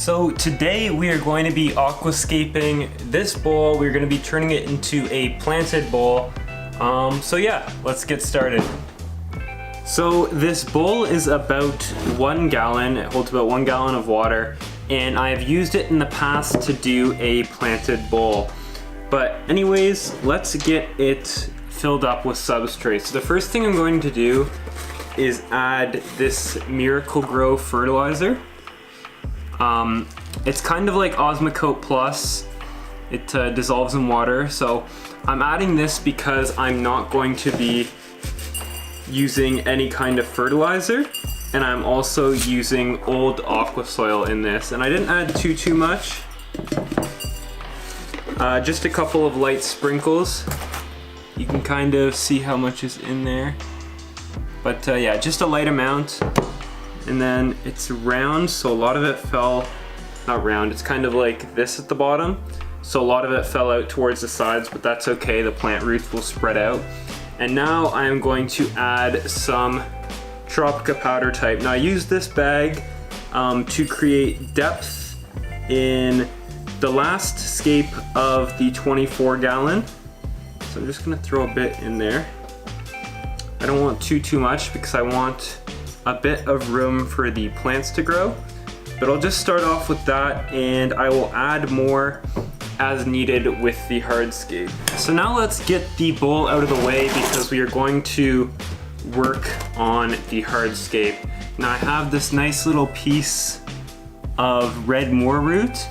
So today we are going to be aquascaping this bowl. We're going to be turning it into a planted bowl. So yeah, let's get started. So this bowl is about 1 gallon. It holds about 1 gallon of water, and I've used it in the past to do a planted bowl. But anyways, let's get it filled up with substrate. So the first thing I'm going to do is add this Miracle-Gro fertilizer. It's kind of like Osmocote Plus. It dissolves in water. So I'm adding this because I'm not going to be using any kind of fertilizer, and I'm also using old aqua soil in this. And I didn't add too much. Just a couple of light sprinkles. You can kind of see how much is in there. But yeah, just a light amount. And then it's round, so a lot of it fell, not round, it's kind of like this at the bottom. So a lot of it fell out towards the sides, but that's okay, the plant roots will spread out. And now I'm going to add some Tropica powder type. Now I use this bag to create depth in the last scape of the 24 gallon. So I'm just gonna throw a bit in there. I don't want too much because I want a bit of room for the plants to grow. But I'll just start off with that, and I will add more as needed with the hardscape. So now let's get the bowl out of the way because we are going to work on the hardscape. Now I have this nice little piece of red moor root,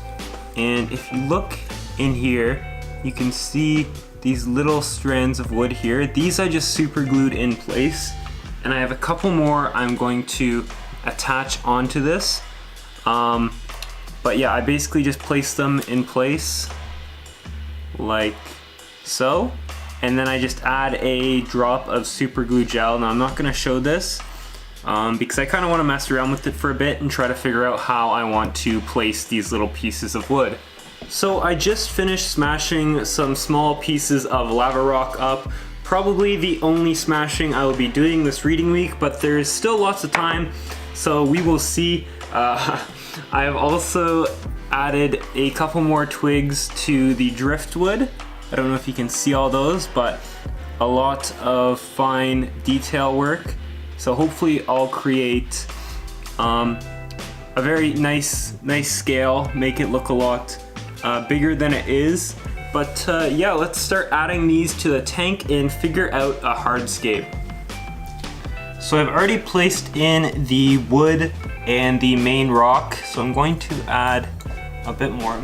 and if you look in here, you can see these little strands of wood here. These I just super glued in place, and I have a couple more I'm going to attach onto this. But yeah, I basically just place them in place like so, and then I just add a drop of super glue gel. Now I'm not gonna show this because I kind of want to mess around with it for a bit and try to figure out how I want to place these little pieces of wood. So I just finished smashing some small pieces of lava rock up. Probably the only smashing I will be doing this reading week, but there is still lots of time, so we will see. I have also added a couple more twigs to the driftwood. I don't know if you can see all those, but a lot of fine detail work. So hopefully I'll create a very nice scale, make it look a lot bigger than it is. But yeah, let's start adding these to the tank and figure out a hardscape. So I've already placed in the wood and the main rock, so I'm going to add a bit more.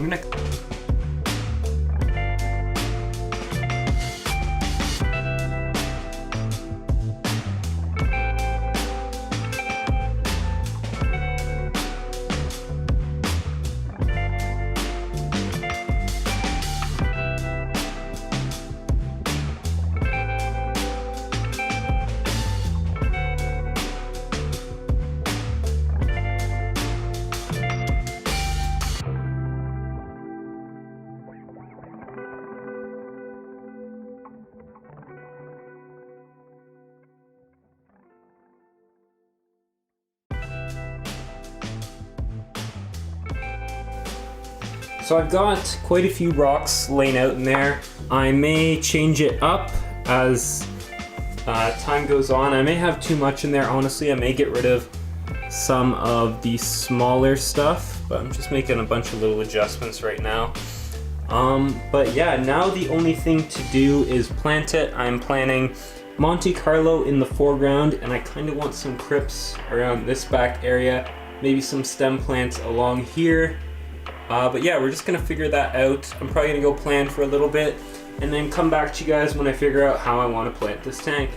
So I've got quite a few rocks laying out in there. I may change it up as time goes on. I may have too much in there, honestly. I may get rid of some of the smaller stuff, but I'm just making a bunch of little adjustments right now. But yeah, now the only thing to do is plant it. I'm planting Monte Carlo in the foreground, and I kind of want some crypts around this back area, maybe some stem plants along here. But yeah, we're just gonna figure that out. I'm probably gonna go plan for a little bit and then come back to you guys when I figure out how I want to plant this tank.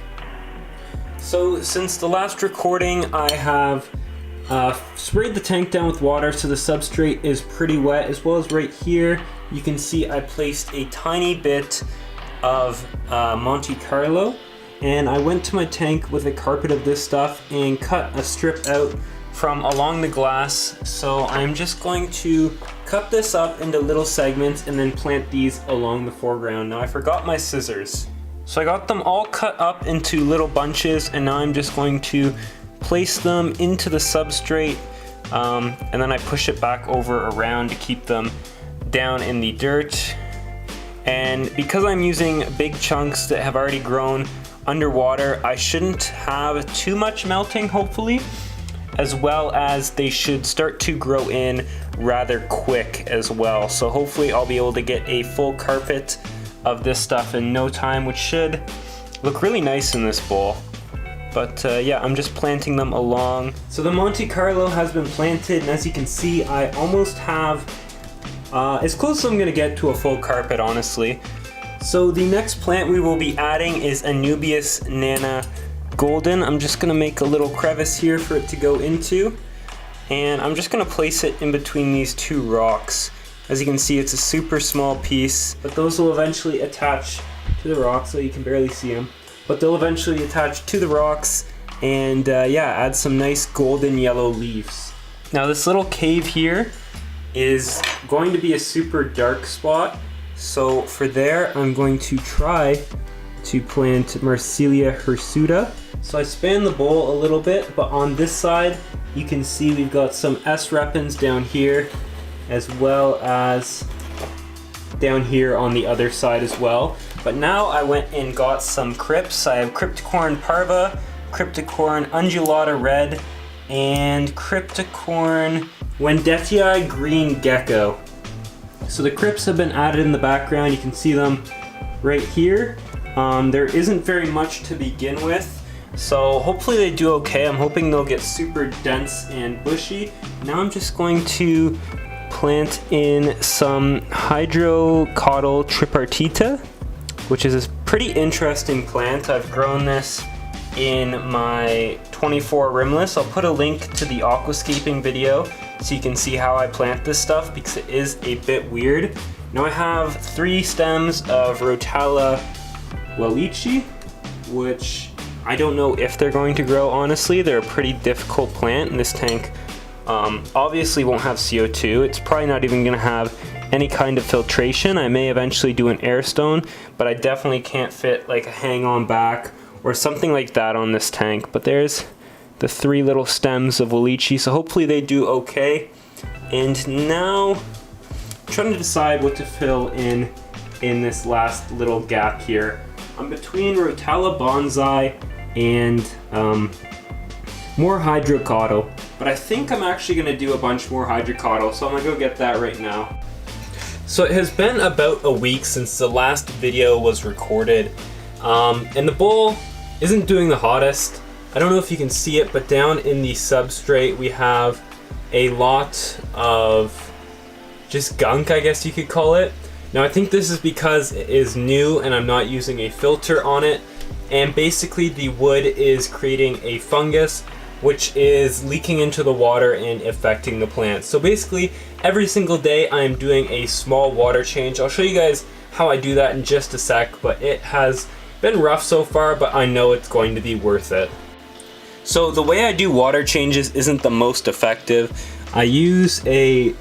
So since the last recording, I have sprayed the tank down with water so the substrate is pretty wet, as well as right here you can see I placed a tiny bit of Monte Carlo, and I went to my tank with a carpet of this stuff and cut a strip out from along the glass. So I'm just going to cut this up into little segments and then plant these along the foreground. Now I forgot my scissors. So I got them all cut up into little bunches, and now I'm just going to place them into the substrate and then I push it back over around to keep them down in the dirt. And because I'm using big chunks that have already grown underwater, I shouldn't have too much melting, hopefully, as well as they should start to grow in rather quick as well. So hopefully I'll be able to get a full carpet of this stuff in no time, which should look really nice in this bowl. But yeah, I'm just planting them along. So the Monte Carlo has been planted, and as you can see, I almost have as close as I'm gonna get to a full carpet, honestly. So the next plant we will be adding is Anubias Nana Golden. I'm just gonna make a little crevice here for it to go into, and I'm just gonna place it in between these two rocks. As you can see, it's a super small piece, but those will eventually attach to the rocks, so you can barely see them. But they'll eventually attach to the rocks and yeah, add some nice golden yellow leaves. Now this little cave here is going to be a super dark spot. So for there, I'm going to try to plant Marsilia hirsuta. So I span the bowl a little bit, but on this side, you can see we've got some S. repens down here, as well as down here on the other side as well. But now I went and got some crypts. I have Cryptocorn parva, Cryptocorn undulata red, and Cryptocorn Wendetii green gecko. So the crypts have been added in the background. You can see them right here. There isn't very much to begin with, so hopefully they do okay. I'm hoping they'll get super dense and bushy. Now I'm just going to plant in some Hydrocotyl tripartita, which is a pretty interesting plant. I've grown this in my 24 rimless. I'll put a link to the aquascaping video so you can see how I plant this stuff, because it is a bit weird. Now I have 3 stems of Rotala Wellichi, which I don't know if they're going to grow, honestly. They're a pretty difficult plant, and this tank obviously won't have CO2. It's probably not even gonna have any kind of filtration. I may eventually do an air stone, but I definitely can't fit like a hang-on back or something like that on this tank. But there's the 3 little stems of Wellichi, so hopefully they do okay. And now I'm trying to decide what to fill in this last little gap here. I'm between Rotala bonsai and more Hydrocotyl, but I think I'm actually gonna do a bunch more Hydrocotyl, so I'm gonna go get that right now. So it has been about a week since the last video was recorded, and the bowl isn't doing the hottest. I don't know if you can see it, but down in the substrate we have a lot of just gunk, I guess you could call it. Now I think this is because it is new and I'm not using a filter on it, and basically the wood is creating a fungus which is leaking into the water and affecting the plants. So basically every single day I am doing a small water change. I'll show you guys how I do that in just a sec, but it has been rough so far, but I know it's going to be worth it. So the way I do water changes isn't the most effective. I use a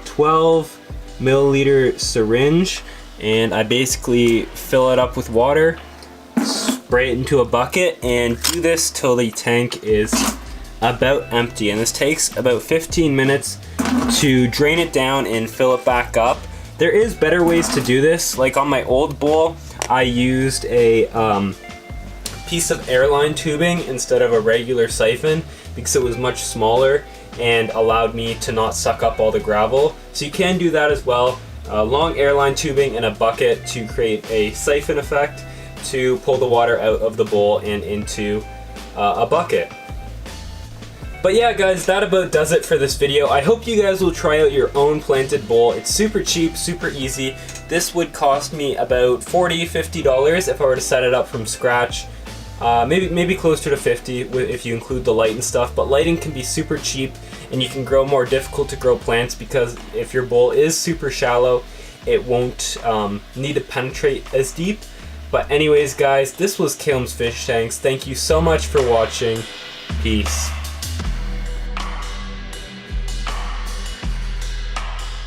12 milliliter syringe, and I basically fill it up with water, spray it into a bucket, and do this till the tank is about empty. And this takes about 15 minutes to drain it down and fill it back up. There is better ways to do this. Like on my old bowl, I used a piece of airline tubing instead of a regular siphon because it was much smaller and allowed me to not suck up all the gravel. So you can do that as well. Long airline tubing and a bucket to create a siphon effect to pull the water out of the bowl and into a bucket. But yeah guys, that about does it for this video. I hope you guys will try out your own planted bowl. It's super cheap, super easy. This would cost me about $40–50 if I were to set it up from scratch. Maybe closer to 50 if you include the light and stuff, but lighting can be super cheap and you can grow more difficult to grow plants because if your bowl is super shallow, it won't need to penetrate as deep. But anyways guys, this was Caleb's Fish Tanks. Thank you so much for watching. Peace.